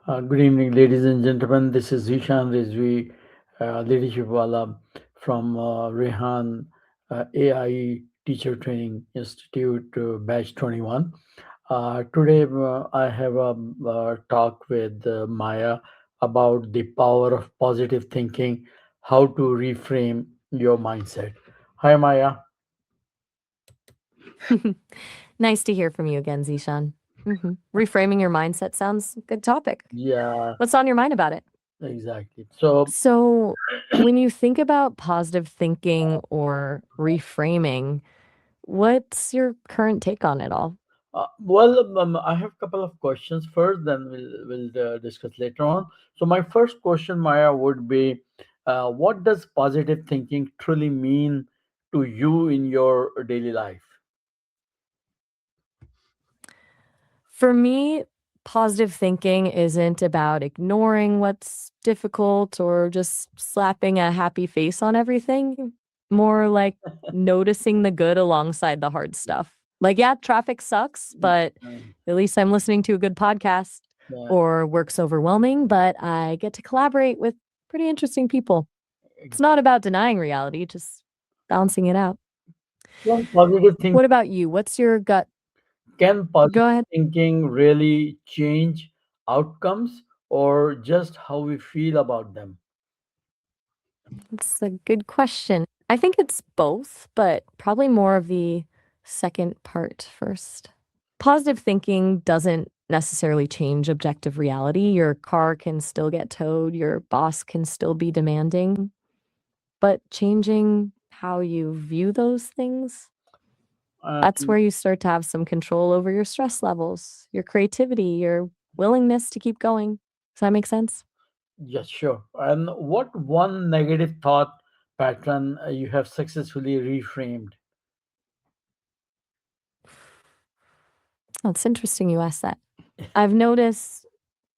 Good evening, ladies and gentlemen. This is Zishan Rizvi, Leadership Wala from Rehan AI Teacher Training Institute, Batch 21. Today, I have a talk with Maya about the power of positive thinking, how to reframe your mindset. Hi, Maya. Nice to hear from you again, Zishan. Reframing your mindset sounds good topic. Yeah, What's on your mind about it? exactly. So, So, when you think about positive thinking or reframing, what's your current take on it all? I have a couple of questions first, then we'll discuss later on. So, my first question, Maya, would be, what does positive thinking truly mean to you in your daily life? For me, positive thinking isn't about ignoring what's difficult or just slapping a happy face on everything, more like noticing the good alongside the hard stuff. Like, yeah, traffic sucks, but Mm, at least I'm listening to a good podcast, yeah, or work's overwhelming, but I get to collaborate with pretty interesting people. It's ex- not about denying reality, just balancing it out. Can positive think What about you? What's your gut? can Go positive ahead. thinking really change outcomes or just how we feel about them? It's a good question. I think it's both, but probably more of the second part first. Positive thinking doesn't necessarily change objective reality. Your car can still get towed, your boss can still be demanding, but changing how you view those things, that's Um, where you start to have some control over your stress levels, your creativity, your willingness to keep going. Does that make sense? yes, sure. And what one negative thought pattern you have successfully reframed? Oh, it's interesting you asked that. I've noticed,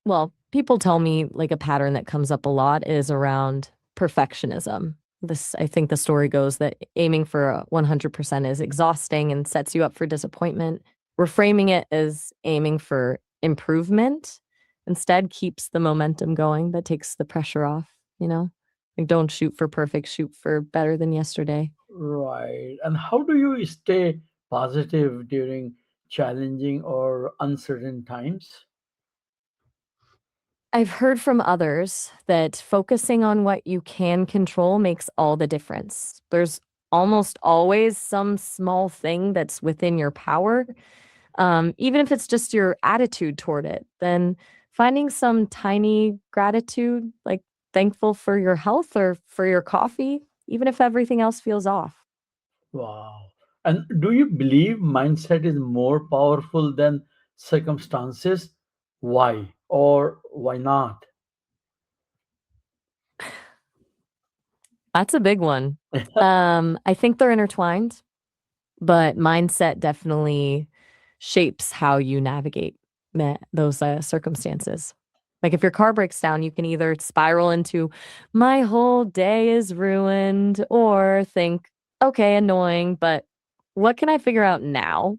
well, people tell me like a pattern that comes up a lot is around perfectionism. This, I think the story goes that aiming for a 100% is exhausting and sets you up for disappointment. Reframing it as aiming for improvement instead keeps the momentum going, that takes the pressure off, you know? Like, don't shoot for perfect, shoot for better than yesterday. Right. And how do you stay positive during challenging or uncertain times? I've heard from others that focusing on what you can control makes all the difference. There's almost always some small thing that's within your power, even if it's just your attitude toward it. Then finding some tiny gratitude, like thankful for your health or for your coffee, even if everything else feels off. Wow. And do you believe mindset is more powerful than circumstances? Why or why not? That's a big one. I think they're intertwined, but mindset definitely shapes how you navigate those circumstances. Like, if your car breaks down, you can either spiral into my whole day is ruined or think, okay, annoying, but what can I figure out now?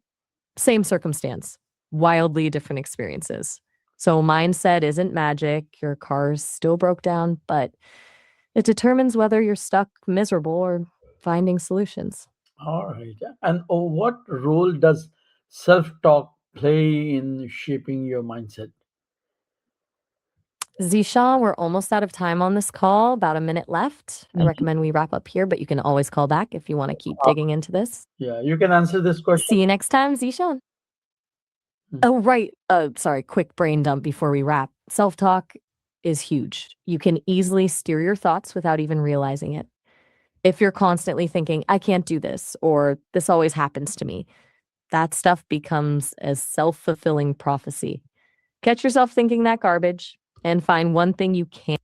Same circumstance, wildly different experiences. So, mindset isn't magic. Your car's still broke down, but it determines whether you're stuck miserable or finding solutions. All right. And what role does self talk play in shaping your mindset? Zisha, we're almost out of time on this call, about a minute left. I Mhm. recommend we wrap up here, but you can always call back if you want to keep Uh, digging into this. yeah, you can answer this question. See you next time, Zisha. Mm. Oh, right. Sorry, quick brain dump before we wrap. Self talk is huge. You can easily steer your thoughts without even realizing it. If you're constantly thinking, I can't do this, or this always happens to me, that stuff becomes a self fulfilling prophecy. Catch yourself thinking that garbage and find one thing you can.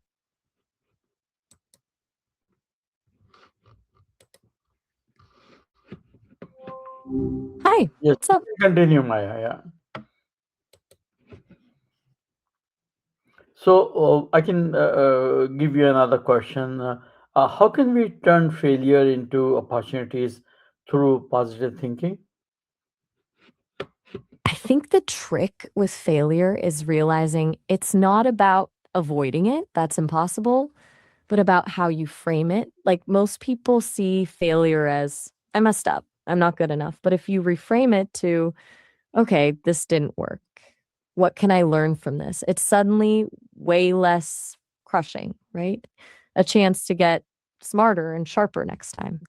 Hi, Yes, what's up? continue, Maya. Yeah. So I can give you another question. How can we turn failure into opportunities through positive thinking? I think the trick with failure is realizing it's not about avoiding it, that's impossible, but about how you frame it. Like most people see failure as, I messed up, I'm not good enough. But if you reframe it to, okay, this didn't work, what can I learn from this? It's suddenly way less crushing, right? A chance to get smarter and sharper next time.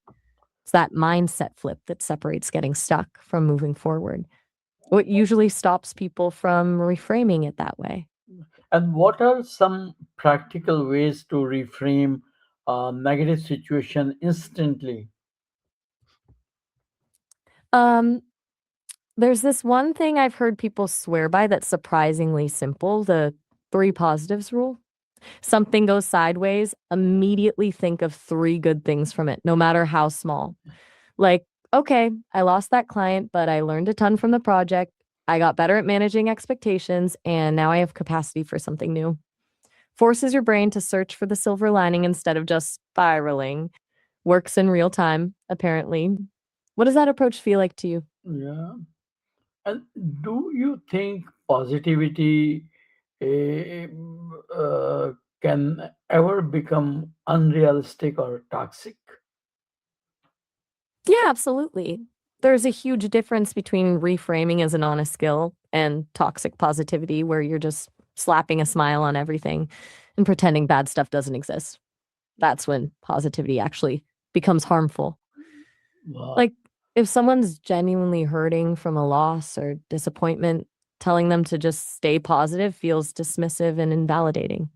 It's that mindset flip that separates getting stuck from moving forward. What usually stops people from reframing it that way? And what are some practical ways to reframe a negative situation instantly? Um, there's this one thing I've heard people swear by that's surprisingly simple, the three positives rule. Something goes sideways, immediately think of three good things from it, no matter how small. Like, okay, I lost that client, but I learned a ton from the project. I got better at managing expectations, and now I have capacity for something new. Forces your brain to search for the silver lining instead of just spiraling. Works in real time, apparently. What does that approach feel like to you? Yeah. And do you think positivity eh, uh, can ever become unrealistic or toxic? Yeah, absolutely. There's a huge difference between reframing as an honest skill and toxic positivity, where you're just slapping a smile on everything and pretending bad stuff doesn't exist. That's when positivity actually becomes harmful. Wow. Like, if someone's genuinely hurting from a loss or disappointment, telling them to just stay positive feels dismissive and invalidating.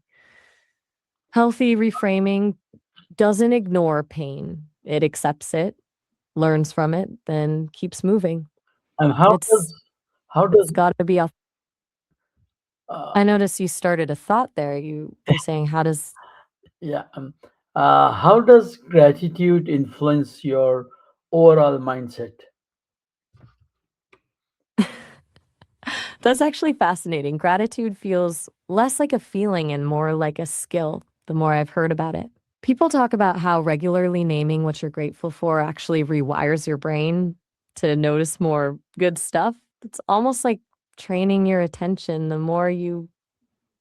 Healthy reframing doesn't ignore pain, it accepts it, learns from it, then keeps moving. And It's how it's does gotta be a uh, I noticed you started a thought there. You were saying, how does yeah how does gratitude influence your overall mindset? that's actually fascinating. Gratitude feels less like a feeling and more like a skill, the more I've heard about it. People talk about how regularly naming what you're grateful for actually rewires your brain to notice more good stuff. It's almost like training your attention. The more you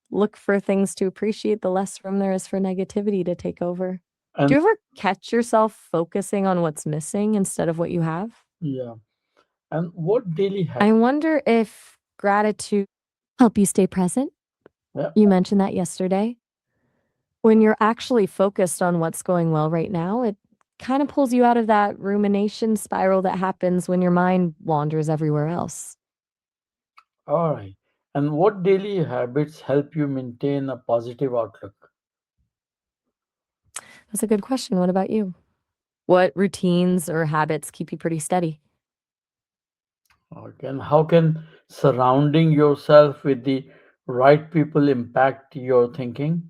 look for things to appreciate, the less room there is for negativity to take over. Do And you ever catch yourself focusing on what's missing instead of what you have? yeah, and what daily I habits? wonder if gratitude help you stay present. Yeah, You mentioned that yesterday. When you're actually focused on what's going well right now, it kind of pulls you out of that rumination spiral that happens when your mind wanders everywhere else. all right. And what daily habits help you maintain a positive outlook? That's a good question. What about you? What routines or habits keep you pretty steady? Okay, and how can surrounding yourself with the right people impact your thinking?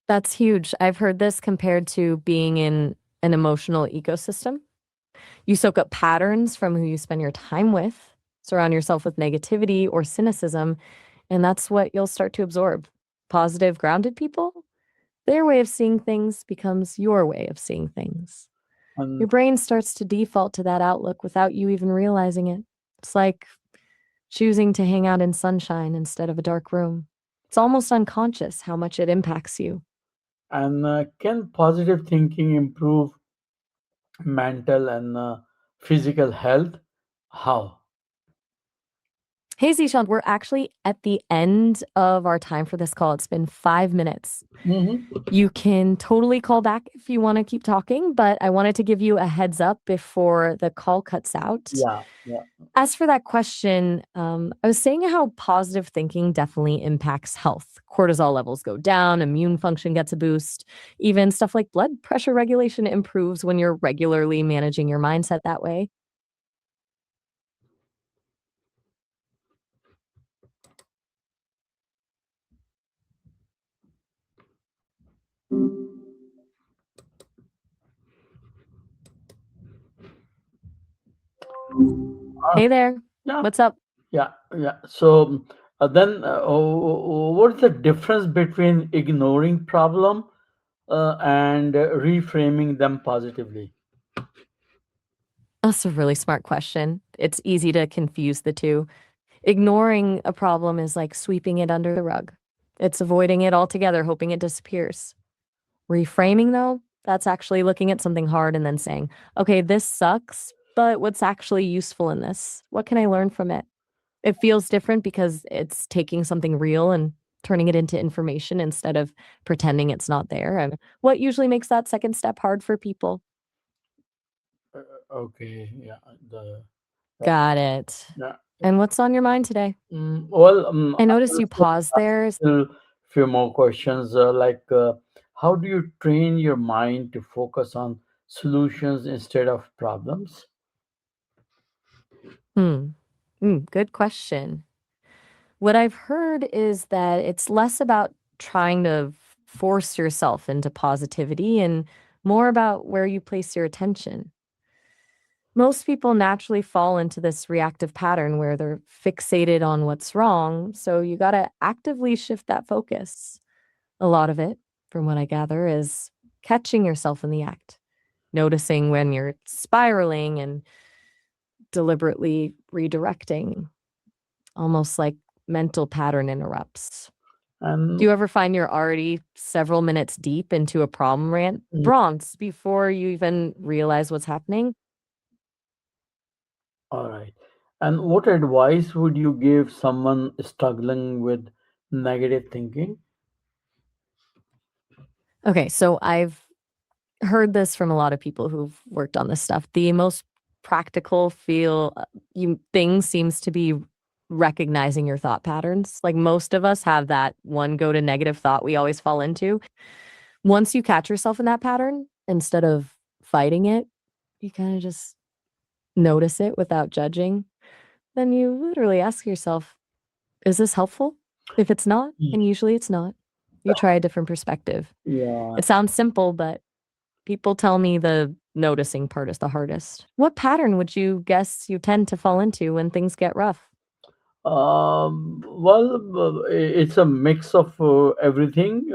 That's huge. I've heard this compared to being in an emotional ecosystem. You soak up patterns from who you spend your time with, surround yourself with negativity or cynicism, and that's what you'll start to absorb. Positive, grounded people, their way of seeing things becomes your way of seeing things. And Your brain starts to default to that outlook without you even realizing it. It's like choosing to hang out in sunshine instead of a dark room. It's almost unconscious how much it impacts you. can positive thinking improve mental and physical health? How? Hey, Zishan, we're actually at the end of our time for this call. It's been 5 minutes. Hmm. You can totally call back if you want to keep talking, but I wanted to give you a heads up before the call cuts out. Yeah, yeah. As for that question, I was saying how positive thinking definitely impacts health. Cortisol levels go down, immune function gets a boost, even stuff like blood pressure regulation improves when you're regularly managing your mindset that way. Ah, Hey there, yeah, what's up? yeah, yeah. So then, what's the difference between ignoring problem and reframing them positively? That's a really smart question. It's easy to confuse the two. Ignoring a problem is like sweeping it under the rug. It's avoiding it altogether, hoping it disappears. Reframing, though, that's actually looking at something hard and then saying, okay, this sucks, but what's actually useful in this? What can I learn from it? It feels different because it's taking something real and turning it into information instead of pretending it's not there. And what usually makes that second step hard for people? Okay, yeah, the Got it. yeah. And what's on your mind today? Well, I I noticed will you paused there. still few more questions. How do you train your mind to focus on solutions instead of problems? Hmm. Good question. What I've heard is that it's less about trying to force yourself into positivity and more about where you place your attention. Most people naturally fall into this reactive pattern where they're fixated on what's wrong, so you got to actively shift that focus. A lot of it, from what I gather, is catching yourself in the act, noticing when you're spiraling and deliberately redirecting, almost like mental pattern interrupts. Do And you ever find you're already several minutes deep into a problem rant mm, bronze before you even realize what's happening? all right. And what advice would you give someone struggling with negative thinking? Okay, so I've heard this from a lot of people who've worked on this stuff. The most practical feel you thing seems to be recognizing your thought patterns. Like most of us have that one go to negative thought we always fall into. Once you catch yourself in that pattern, instead of fighting it, you kind of just notice it without judging. Then you literally ask yourself, is this helpful? If it's not, Mm. and usually it's not, you try a different perspective. Yeah. It sounds simple, but people tell me the noticing part is the hardest. What pattern would you guess you tend to fall into when things get rough? It's a mix of everything,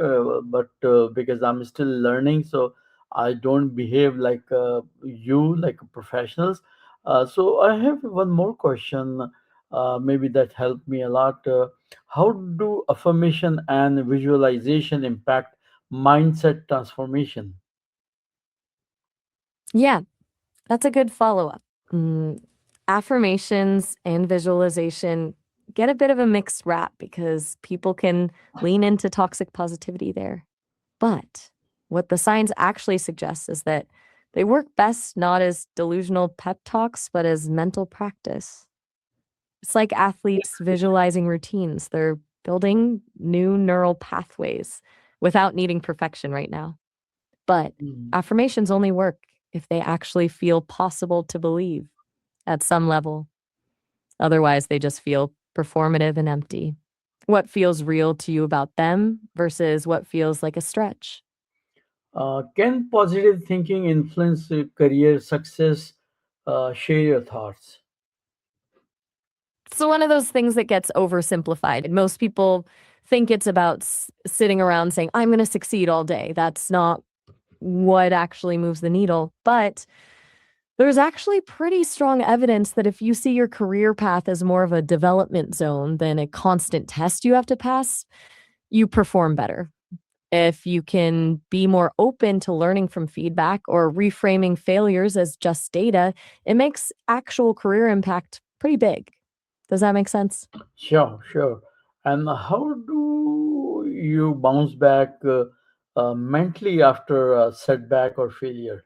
but because I'm still learning, so I don't behave like you, like professionals. So I have one more question. Maybe that helped me a lot. How do affirmation and visualization impact mindset transformation? Yeah, that's a good follow up. Mm, affirmations and visualization get a bit of a mixed rap because people can lean into toxic positivity there. But what the science actually suggests is that they work best not as delusional pep talks, but as mental practice. It's like athletes visualizing routines. They're building new neural pathways without needing perfection right now. But Mm. affirmations only work if they actually feel possible to believe at some level. Otherwise, they just feel performative and empty. What feels real to you about them versus what feels like a stretch? Can positive thinking influence career success? Share your thoughts. So one of those things that gets oversimplified. Most people think it's about sitting around saying, I'm going to succeed all day. That's not what actually moves the needle. But there's actually pretty strong evidence that if you see your career path as more of a development zone than a constant test you have to pass, you perform better. If you can be more open to learning from feedback or reframing failures as just data, it makes actual career impact pretty big. Does that make sense? Sure, sure. And how do you bounce back mentally after a setback or failure?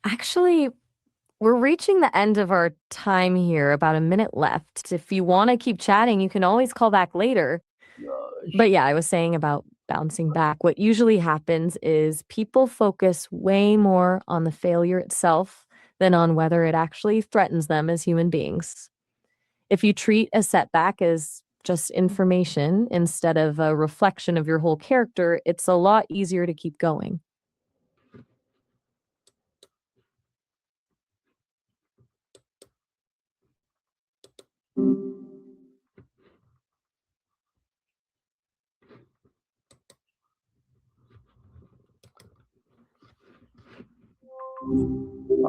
Actually, we're reaching the end of our time here, about a minute left. If you want to keep chatting, you can always call back later. But yeah, I was saying about bouncing back. What usually happens is people focus way more on the failure itself than on whether it actually threatens them as human beings. If you treat a setback as just information instead of a reflection of your whole character, it's a lot easier to keep going.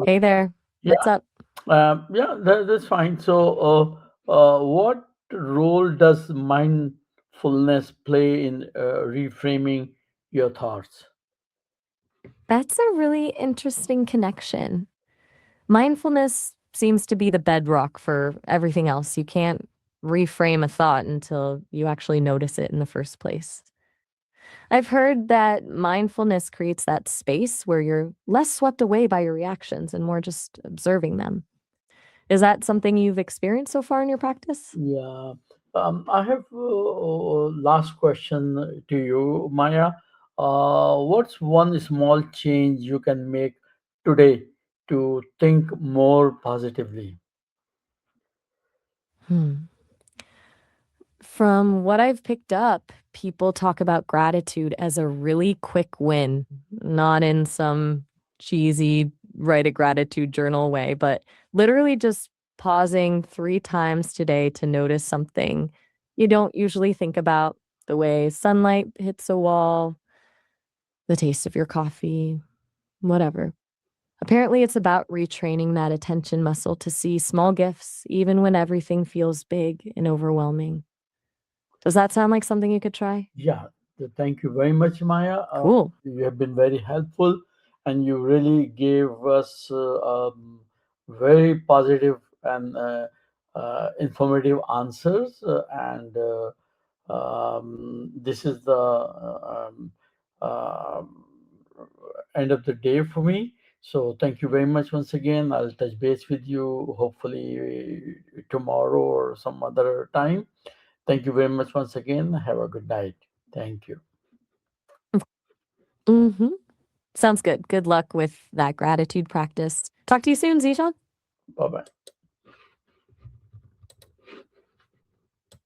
Hey there. What's Yeah, up? yeah, that's fine. So, what role does mindfulness play in reframing your thoughts? That's a really interesting connection. Mindfulness seems to be the bedrock for everything else. You can't reframe a thought until you actually notice it in the first place. I've heard that mindfulness creates that space where you're less swept away by your reactions and more just observing them. Is that something you've experienced so far in your practice? Yeah, I have last question to you, Maya. What's one small change you can make today to think more positively? Hmm. From what I've picked up, people talk about gratitude as a really quick win, not in some cheesy write a gratitude journal way, but literally just pausing 3 times today to notice something you don't usually think about, the way sunlight hits a wall, the taste of your coffee, whatever. Apparently, it's about retraining that attention muscle to see small gifts, even when everything feels big and overwhelming. Does that sound like something you could try? Yeah, thank you very much, Maya. Cool. You have been very helpful, and you really gave us very positive and informative answers. And this is the um, end of the day for me. So thank you very much once again. I'll touch base with you hopefully tomorrow or some other time. Thank you very much once again. Have a good night. Thank you. Mm-hmm. Sounds good. Good luck with that gratitude practice. Talk to you soon, Zishan. Bye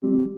bye.